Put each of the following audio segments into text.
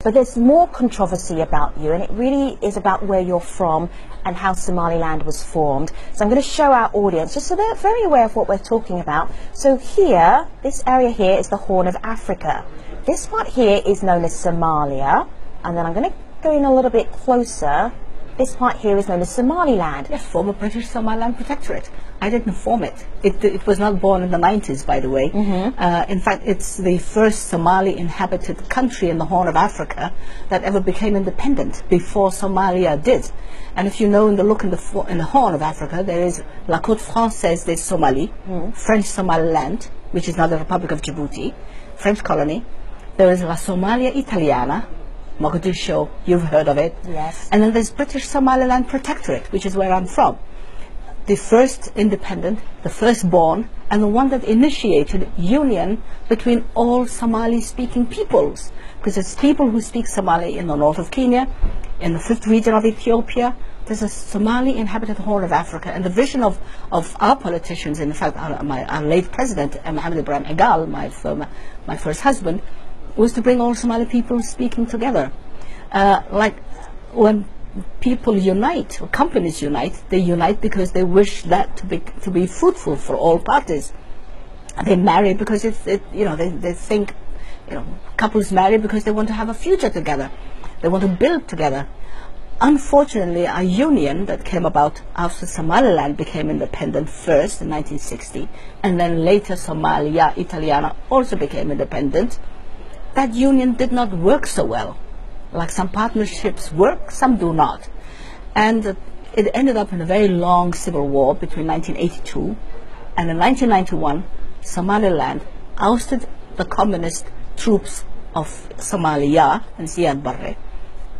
But there's more controversy about you, and it really is about where you're from and how Somaliland was formed. So I'm going to show our audience, just so they're very aware of what we're talking about. So here, this area here is the Horn of Africa. This part here is known as Somalia, and then I'm going to go in a little bit closer. This part here is known as Somaliland. Yes, former British Somaliland Protectorate. I didn't form it. It was not born in the 90s, by the way. In fact, it's the first Somali inhabited country in the Horn of Africa that ever became independent before Somalia did. And if you know, in the look in the Horn of Africa, there is La Côte Française des Somalie, French Somaliland, which is now the Republic of Djibouti, French colony. There is La Somalia Italiana, Mogadishu, you've heard of it. Yes. And then there's British Somaliland Protectorate, which is where I'm from. The first independent, the firstborn, and the one that initiated union between all Somali-speaking peoples. Because there's people who speak Somali in the north of Kenya, in the 5th region of Ethiopia. There's a Somali inhabited Horn of Africa. And the vision of our politicians, in fact, our late president, Mohammed Ibrahim Egal, my first husband, was to bring all Somali people speaking together. Like when people unite, or companies unite, they unite because they wish that to be fruitful for all parties. They marry because they think, couples marry because they want to have a future together. They want to build together. Unfortunately, a union that came about after Somaliland became independent first in 1960, and then later Somalia Italiana also became independent. That union did not work so well. Like some partnerships work, some do not. And it ended up in a very long civil war between 1982 and in 1991, Somaliland ousted the communist troops of Somalia and Ziad Barre,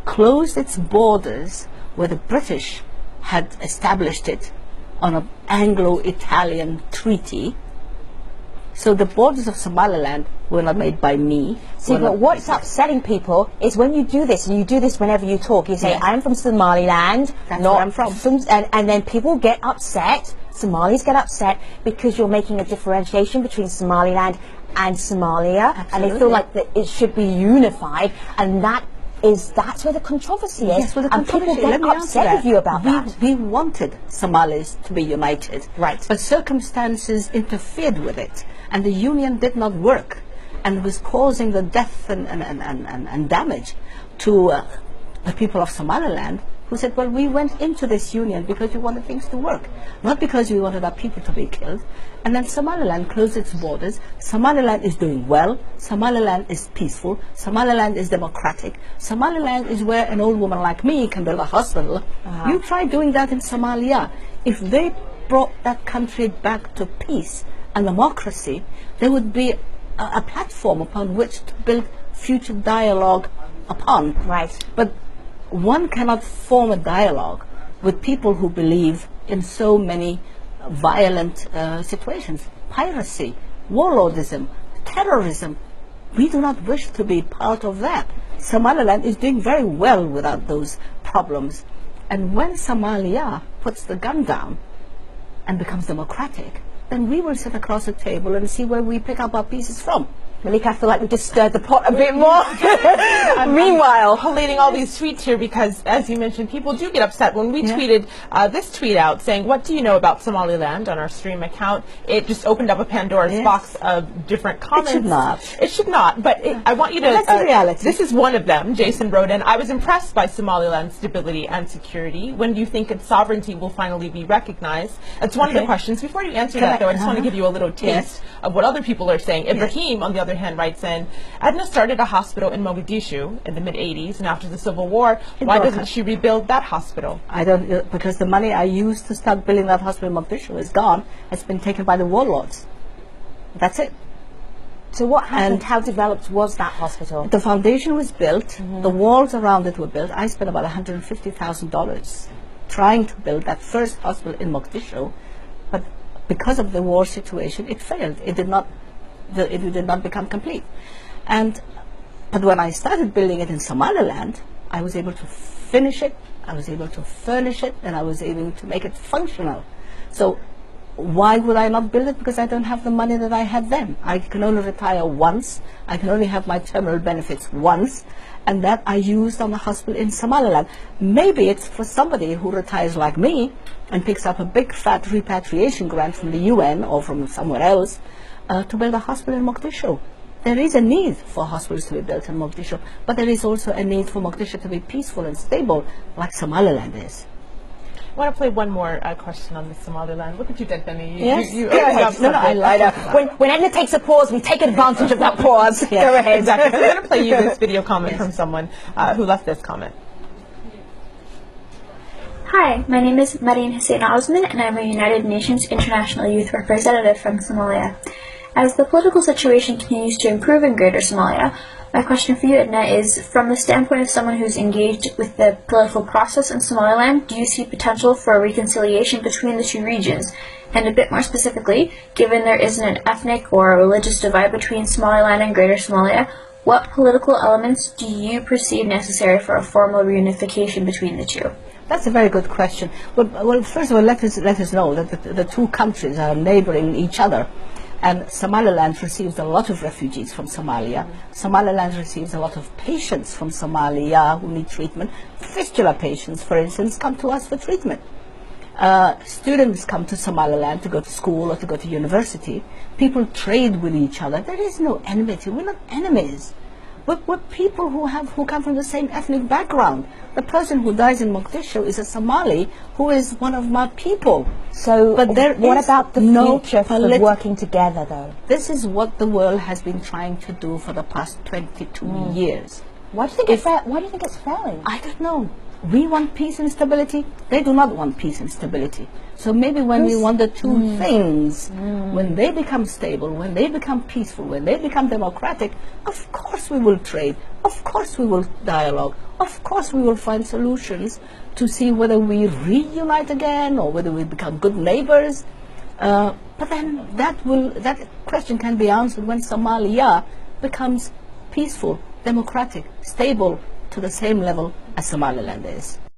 closed its borders where the British had established it on an Anglo-Italian treaty. So the borders of Somaliland were not made by me. See, but what's upsetting people is when you do this, and you do this whenever you talk, you say, Yes. I'm from Somaliland. That's where I'm from. And then people get upset, Somalis get upset, because you're making a differentiation between Somaliland and Somalia. Absolutely. And they feel like that it should be unified, and that's where the controversy is. Yes, well, the and people controversy, get let me answer upset that. with you about that. We wanted Somalis to be united. Right. But circumstances interfered with it, and the union did not work, and was causing the death and damage to the people of Somaliland, who said, well, we went into this union because we wanted things to work, not because we wanted our people to be killed. And then Somaliland closed its borders. Somaliland is doing well. Somaliland is peaceful. Somaliland is democratic. Somaliland is where an old woman like me can build a hospital. You try doing that in Somalia. If they brought that country back to peace and democracy, there would be a platform upon which to build future dialogue upon. Right. But one cannot form a dialogue with people who believe in so many violent situations. Piracy, warlordism, terrorism. We do not wish to be part of that. Somaliland is doing very well without those problems. And when Somalia puts the gun down and becomes democratic, then we will sit across the table and see where we pick up our pieces from. Malika, I feel like we just stirred the pot a bit more. Meanwhile, collating all these tweets here because, as you mentioned, people do get upset. When we tweeted this tweet out saying, what do you know about Somaliland on our stream account, it just opened up a Pandora's box of different comments. It should not. It should not, but I want you to... That's the reality. This is one of them. Jason wrote in, I was impressed by Somaliland's stability and security. When do you think its sovereignty will finally be recognized? That's one of the questions. Before you answer that, though, I just want to give you a little taste of what other people are saying. Ibrahim, on the other hand, writes in, Adna started a hospital in Mogadishu in the mid-80s, and after the Civil War, why doesn't she rebuild that hospital? I don't, because the money I used to start building that hospital in Mogadishu is gone. It's been taken by the warlords. That's it. So what happened? How developed was that hospital? The foundation was built. The walls around it were built. I spent about $150,000 trying to build that first hospital in Mogadishu, but because of the war situation, it failed. It did not become complete. But when I started building it in Somaliland, I was able to finish it, I was able to furnish it, and I was able to make it functional. So Why would I not build it? Because I don't have the money that I had then. I can only retire once. I can only have my terminal benefits once, and that I used on the hospital in Somaliland. Maybe it's for somebody who retires like me and picks up a big fat repatriation grant from the UN or from somewhere else to build a hospital in Mogadishu. There is a need for hospitals to be built in Mogadishu, but there is also a need for Mogadishu to be peaceful and stable, like Somaliland is. I want to play one more question on the Somaliland. Look at you, Adna. Yes. You Go ahead. No, I like that. When Edna takes a pause, we take advantage of that pause. Yes. Go ahead. Exactly. So I'm going to play you this video comment from someone who left this comment. Hi, my name is Mariam Hussein Osman, and I'm a United Nations International Youth Representative from Somalia. As the political situation continues to improve in Greater Somalia, my question for you, Adna, is from the standpoint of someone who's engaged with the political process in Somaliland, do you see potential for a reconciliation between the two regions? And a bit more specifically, given there isn't an ethnic or a religious divide between Somaliland and Greater Somalia, what political elements do you perceive necessary for a formal reunification between the two? That's a very good question. Well, first of all, let us know that the two countries are neighboring each other. And Somaliland receives a lot of refugees from Somalia. Somaliland receives a lot of patients from Somalia who need treatment. Fistula patients, for instance, come to us for treatment. Students come to Somaliland to go to school or to go to university. People trade with each other. There is no enmity. We're not enemies. We're people who come from the same ethnic background. The person who dies in Mogadishu is a Somali who is one of my people. So, but what about the future for working together, though? This is what the world has been trying to do for the past 22 years. Why do you think it's failing? I don't know. We want peace and stability. They do not want peace and stability. So maybe when we want the two things, when they become stable, when they become peaceful, when they become democratic, of course we will trade. Of course we will dialogue. Of course we will find solutions to see whether we reunite again or whether we become good neighbors. But then that question can be answered when Somalia becomes peaceful, democratic, stable to the same level as Somaliland is.